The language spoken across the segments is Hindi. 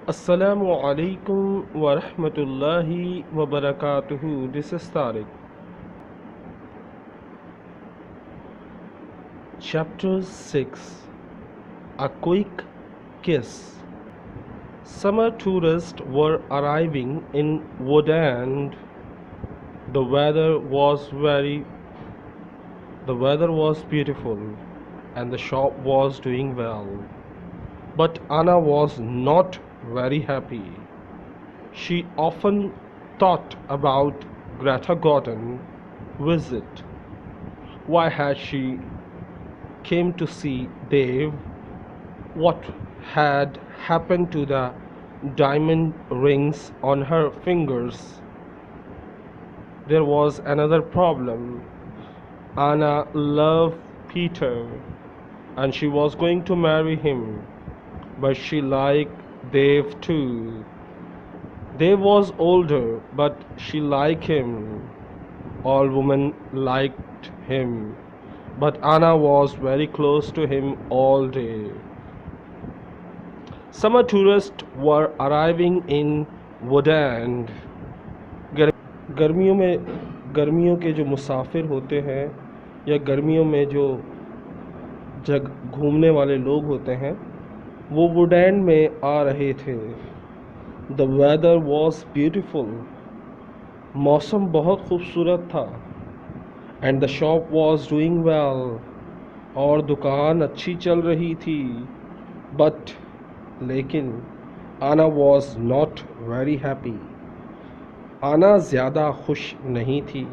Assalamu alaikum wa rahmatullahi wa barakatuhu. This is Tariq. Chapter 6. A Quick Kiss. Summer tourists were arriving in Woodend. The weather was beautiful and the shop was doing well. But Anna was not very happy. She often thought about Greta Gordon visit. Why had she came to see Dave? What had happened to the diamond rings on her fingers? There was another problem. Anna loved Peter and she was going to marry him, but she liked Dave too. Dave was older, but she liked him. All women liked him, but Anna was very close to him all day. Summer tourists were arriving in Woodend. गर्मियों के जो मुसाफिर होते हैं या गर्मियों में जो घूमने वाले लोग होते हैं वो वुडैंड में आ रहे थे. The weather was beautiful. मौसम बहुत खूबसूरत था. And the shop was doing well. और दुकान अच्छी चल रही थी. बट लेकिन आना वॉज नॉट वेरी हैप्पी. आना ज़्यादा खुश नहीं थी.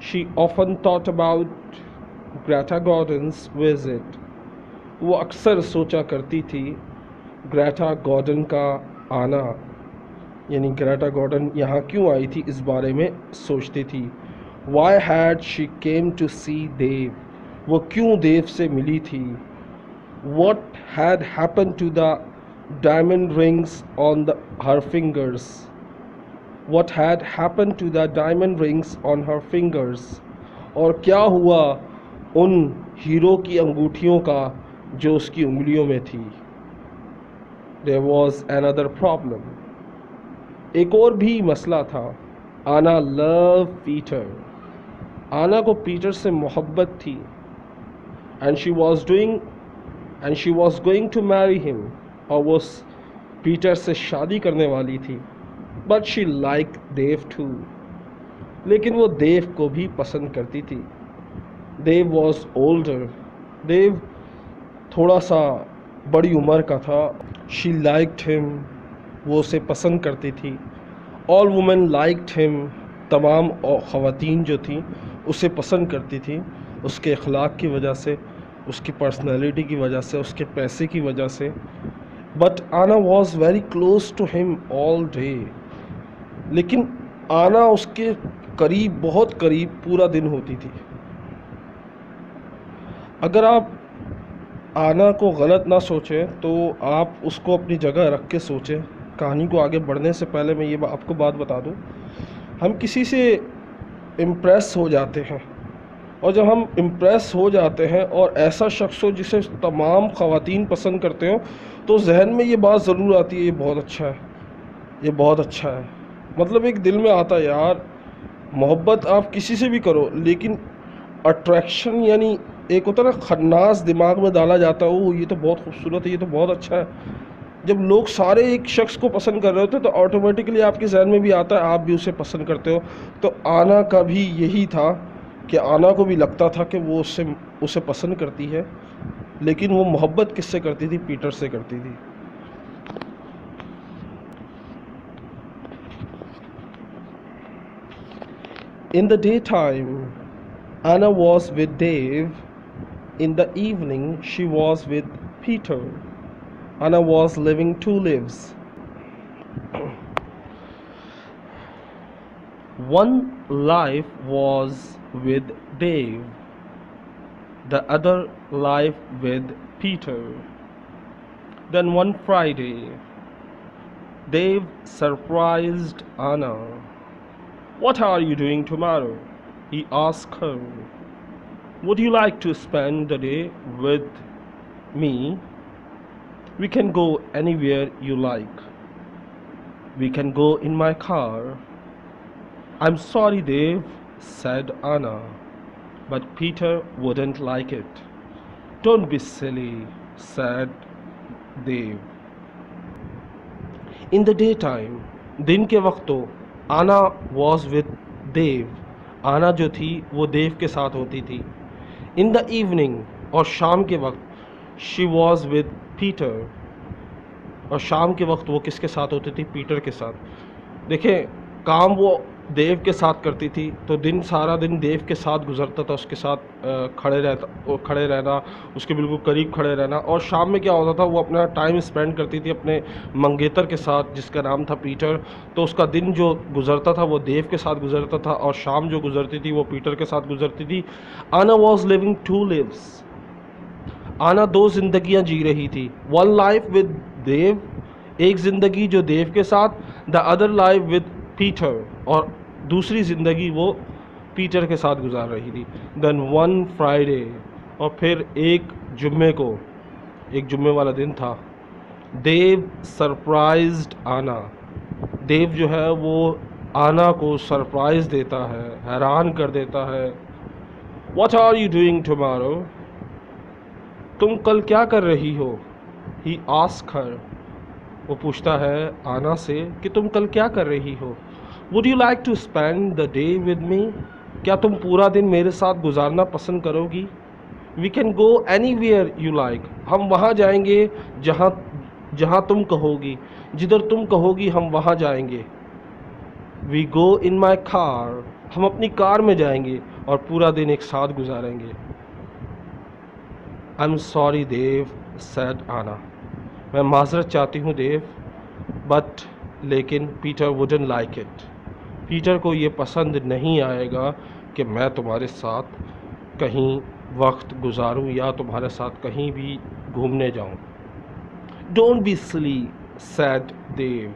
She often thought about Greta Gordon's visit. वो अक्सर सोचा करती थी ग्रेटा गॉर्डन का आना, यानी ग्रेटा गॉर्डन यहाँ क्यों आई थी इस बारे में सोचती थी. Why had she came to see Dev. वो क्यों देव से मिली थी. What had happen to the diamond rings on her fingers. What had happened to the diamond rings on her fingers? और क्या हुआ उन हीरो की अंगूठियों का जो उसकी उंगलियों में थी. There was another problem. एक और भी मसला था. आना loved Peter. आना को पीटर से मोहब्बत थी. And she was going to marry him. और वो पीटर से शादी करने वाली थी. But she like Dev too. लेकिन वो देव को भी पसंद करती थी. देव वॉज ओल्डर. देव थोड़ा सा बड़ी उम्र का था. She liked him. वो उसे पसंद करती थी. All women liked him. तमाम ख़वातीन जो थी उसे पसंद करती थी. उसके अखलाक की वजह से, उसकी पर्सनैलिटी की वजह से, उसके पैसे की वजह से. But Anna was very close to him all day. लेकिन आना उसके करीब, बहुत करीब पूरा दिन होती थी. अगर आप आना को गलत ना सोचें तो आप उसको अपनी जगह रख के सोचें. कहानी को आगे बढ़ने से पहले मैं ये आपको बात बता दूं. हम किसी से इम्प्रेस हो जाते हैं, और जब हम इम्प्रेस हो जाते हैं और ऐसा शख्स हो जिसे तमाम ख़वातीन पसंद करते हो, तो जहन में ये बात ज़रूर आती है, ये बहुत अच्छा है, ये बहुत अच्छा है. मतलब एक दिल में आता है यार, मोहब्बत आप किसी से भी करो, लेकिन अट्रैक्शन यानी एक होता है ना, खन्नास दिमाग में डाला जाता है, वो ये तो बहुत खूबसूरत है, ये तो बहुत अच्छा है. जब लोग सारे एक शख्स को पसंद कर रहे होते तो ऑटोमेटिकली आपके जहन में भी आता है आप भी उसे पसंद करते हो. तो आना का भी यही था कि आना को भी लगता था कि वो उसे पसंद करती है, लेकिन वो मोहब्बत किससे करती थी? पीटर से करती थी. In the daytime, Anna was with Dave. In the evening, she was with Peter. Anna was living two lives. One life was with Dave, the other life with Peter. Then one Friday, Dave surprised Anna. What are you doing tomorrow? He asked her. Would you like to spend the day with me? We can go anywhere you like. We can go in my car. I'm sorry, Dave, said Anna, but Peter wouldn't like it. Don't be silly, said Dave. In the daytime, दिन के वक्त तो आना was with Dave. आना जो थी वो देव के साथ होती थी. In the evening और शाम के वक्त she was with Peter. और शाम के वक्त वो किसके साथ होती थी? पीटर के साथ. देखें, काम वो देव के साथ करती थी तो दिन सारा दिन देव के साथ गुजरता था, उसके साथ खड़े रहना, उसके बिल्कुल करीब खड़े रहना. और शाम में क्या होता था, वो अपना टाइम स्पेंड करती थी अपने मंगेतर के साथ जिसका नाम था पीटर. तो उसका दिन जो गुजरता था वो देव के साथ गुजरता था और शाम जो गुजरती थी वो पीटर के साथ गुजरती थी. आना वॉज लिविंग टू लिव्स. आना दो जिंदगियां जी रही थी. वन लाइफ विद देव, एक ज़िंदगी जो देव के साथ, the other life with Peter, और दूसरी ज़िंदगी वो पीटर के साथ गुजार रही थी. देन वन फ्राइडे, और फिर एक जुम्मे को, एक जुम्मे वाला दिन था. देव सरप्राइज्ड आना. देव जो है वो आना को सरप्राइज़ देता है, हैरान कर देता है. What are you doing tomorrow? तुम कल क्या कर रही हो? He ask her. वो पूछता है आना से कि तुम कल क्या कर रही हो. Would you like to spend the day with me? क्या तुम पूरा दिन मेरे साथ गुजारना पसंद करोगी? We can go anywhere you like. हम वहाँ जाएंगे जहाँ जहाँ तुम कहोगी, जिधर तुम कहोगी हम वहाँ जाएंगे. We go in my car. हम अपनी कार में जाएंगे और पूरा दिन एक साथ गुजारेंगे. I am sorry Dev, said Anna. मैं माजरत चाहती हूँ देव, बट लेकिन Peter wouldn't like it. Peter को ये पसंद नहीं आएगा कि मैं तुम्हारे साथ कहीं वक्त गुजारूं या तुम्हारे साथ कहीं भी घूमने जाऊं. डोंट बी सिली, सैड देव.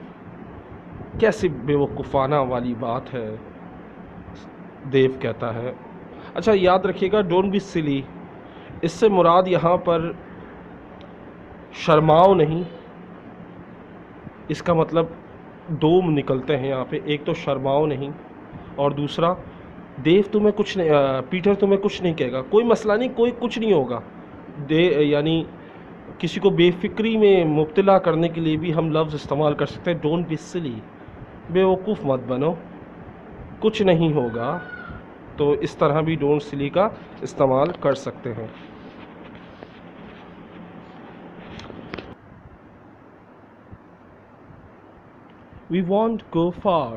कैसी बेवकूफ़ाना वाली बात है, देव कहता है. अच्छा याद रखिएगा, डोंट बी सिली, इससे मुराद यहाँ पर शर्माओ नहीं. इसका मतलब दो निकलते हैं यहाँ पे. एक तो शर्माओ नहीं और दूसरा देव तुम्हें कुछ नहीं, पीटर तुम्हें कुछ नहीं कहेगा. कोई मसला नहीं, कोई कुछ नहीं होगा. यानी किसी को बेफिक्री में मुब्तला करने के लिए भी हम लफ्ज़ इस्तेमाल कर सकते हैं. डोंट बी सिली, बेवकूफ़ मत बनो, कुछ नहीं होगा. तो इस तरह भी डोंट सिली का इस्तेमाल कर सकते हैं. We won't go far.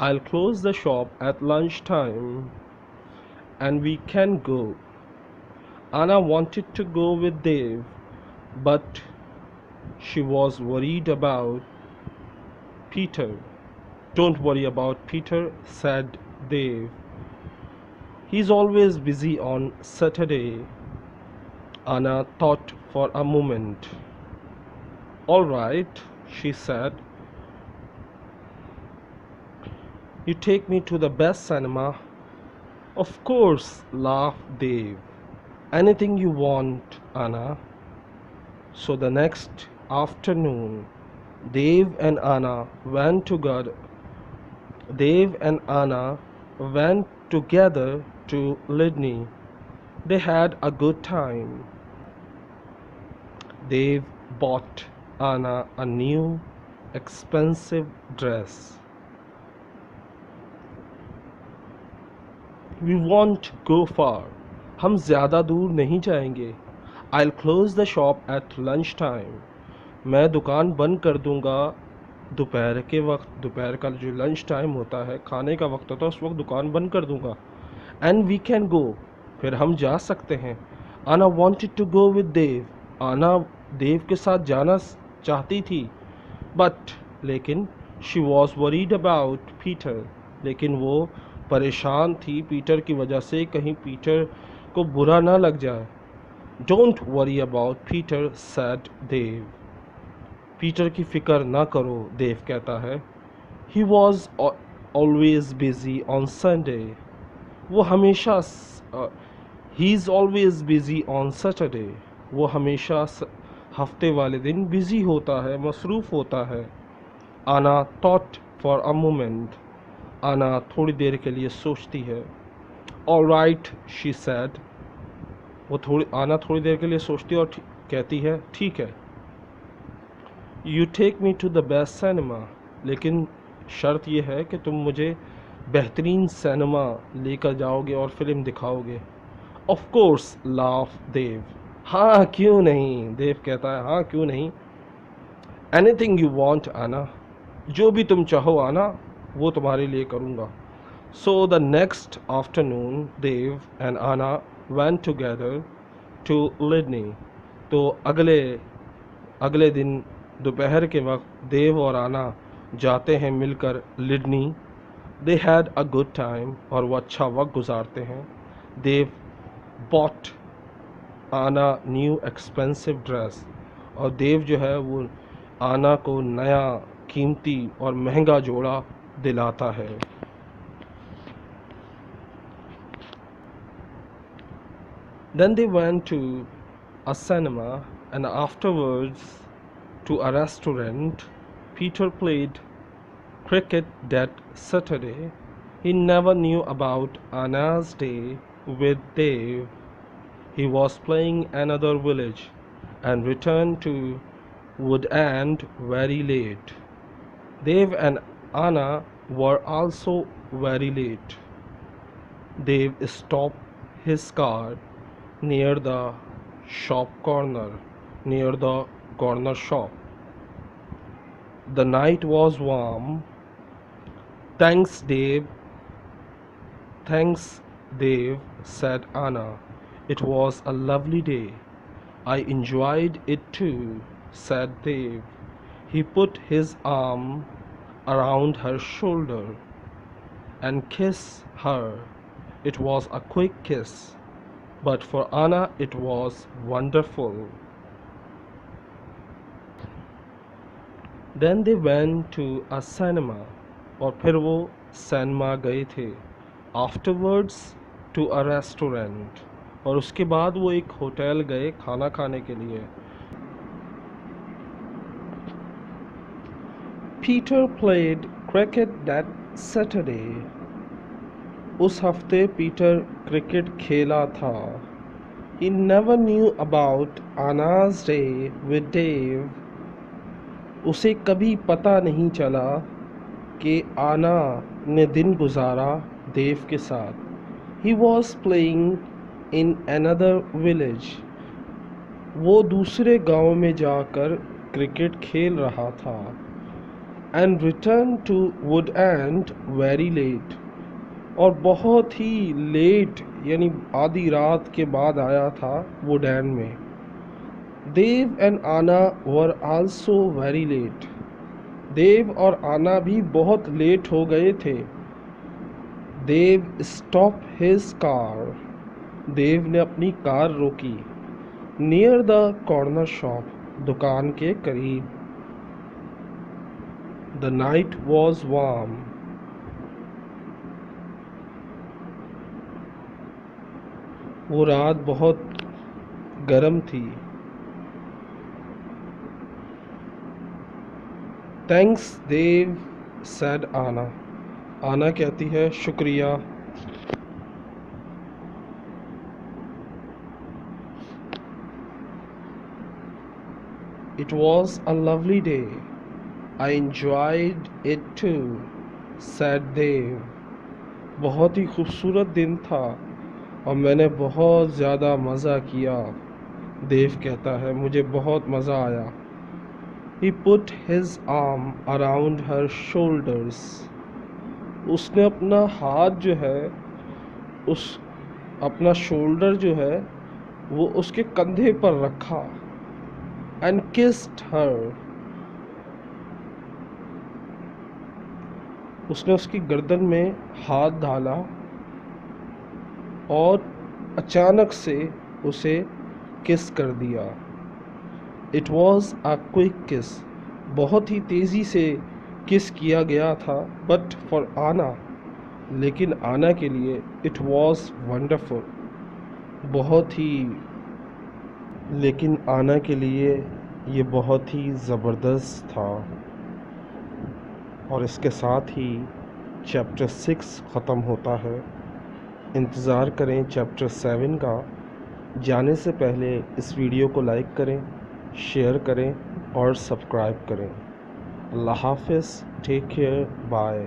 I'll close the shop at lunchtime and we can go. Anna wanted to go with Dave, but she was worried about Peter. Don't worry about Peter, said Dave. He's always busy on Saturday. Anna thought for a moment. All right, she said. You take me to the best cinema? Of course, laughed Dave. Anything you want, Anna. So the next afternoon, Dave and Anna went together. Dave and Anna went together to Lydney. They had a good time. Dave bought Anna a new, expensive dress. We won't go far. हम ज़्यादा दूर नहीं जाएंगे. I'll close the shop at lunch time. मैं दुकान बंद कर दूंगा दोपहर के वक्त. दोपहर का जो लंच टाइम होता है, खाने का वक्त होता है, उस वक्त दुकान बंद कर दूंगा. And we can go. फिर हम जा सकते हैं. Anna wanted to go with Dave. आना देव के साथ जाना चाहती थी. But लेकिन she was worried about Peter. लेकिन वो परेशान थी पीटर की वजह से, कहीं पीटर को बुरा ना लग जाए. Don't worry about Peter, said Dev. Peter की फ़िक्र ना करो, देव कहता है. He was always busy on Sunday. वो हमेशा he is always busy on Saturday. वो हमेशा हफ्ते वाले दिन बिजी होता है, मसरूफ़ होता है। आना थॉट फॉर अ मोमेंट, आना थोड़ी देर के लिए सोचती है। ऑलराइट शी सेड, आना थोड़ी देर के लिए सोचती है और कहती है ठीक है। You take me to the best cinema, लेकिन शर्त यह है कि तुम मुझे बेहतरीन सिनेमा लेकर जाओगे और फिल्म दिखाओगे। ऑफ कोर्स लाफ देव, हाँ क्यों नहीं, देव कहता है हाँ क्यों नहीं। एनीथिंग यू वांट आना, जो भी तुम चाहो आना, वो तुम्हारे लिए करूँगा। So the next afternoon Dev and Anna went together to Lydney. तो अगले दिन दोपहर के वक्त देव और आना जाते हैं मिलकर लिडनी। They had a good time, और वो अच्छा वक्त गुजारते हैं। Dev bought Anna new expensive dress, और देव जो है वो आना को नया कीमती और महंगा जोड़ा दिलाता है। Then they went to a cinema and afterwards to a restaurant. Peter played cricket that Saturday. He never knew about Anna's day with Dave. He was playing another village and returned to Wood End very late. Dave and Anna were also very late. Dave stopped his car near the near the corner shop. The night was warm. Thanks, Dave. Thanks, Dave, said Anna. It was a lovely day. I enjoyed it too, said Dave. He put his arm around her shoulder and kissed her. It was a quick kiss, but for Anna it was wonderful. Then they went to a cinema, और फिर वो सिनेमा गए थे। Afterwards to a restaurant, और उसके बाद वो एक होटल गए खाना खाने के लिए। Peter played cricket that Saturday. उस हफ्ते पीटर क्रिकेट खेला था। He never knew about Anna's day with Dave. उसे कभी पता नहीं चला कि आना ने दिन गुजारा देव के साथ। He was playing in another village. वो दूसरे गांव में जाकर क्रिकेट खेल रहा था। And returned to Wood End very late. और बहुत ही लेट यानी आधी रात के बाद आया था वुड एंड में। देव एंड आना वर आल्सो वेरी लेट। देव और आना भी बहुत लेट हो गए थे। देव स्टॉप हिज कार, देव ने अपनी कार रोकी। नियर द कॉर्नर शॉप, दुकान के करीब। द नाइट वॉज वार्म, वो रात बहुत गर्म थी। थैंक्स देव, सैड आना, आना कहती है शुक्रिया। It was a lovely day, I enjoyed it too, said Dev. बहुत ही खूबसूरत दिन था और मैंने बहुत ज़्यादा मज़ा किया। देव कहता है मुझे बहुत मज़ा आया। He put his arm around her shoulders. उसने अपना हाथ जो है अपना शोल्डर जो है वो उसके कंधे पर रखा। And kissed her. उसने उसकी गर्दन में हाथ डाला और अचानक से उसे किस कर दिया। इट वॉज अ क्विक किस, बहुत ही तेज़ी से किस किया गया था। बट फॉर आना, लेकिन आना के लिए इट वॉज वंडरफुल, बहुत ही, लेकिन आना के लिए ये बहुत ही ज़बरदस्त था। और इसके साथ ही चैप्टर 6 ख़त्म होता है। इंतज़ार करें चैप्टर 7 का। जाने से पहले इस वीडियो को लाइक करें, शेयर करें और सब्सक्राइब करें। अल्लाह हाफ़िज़, टेक केयर, बाय।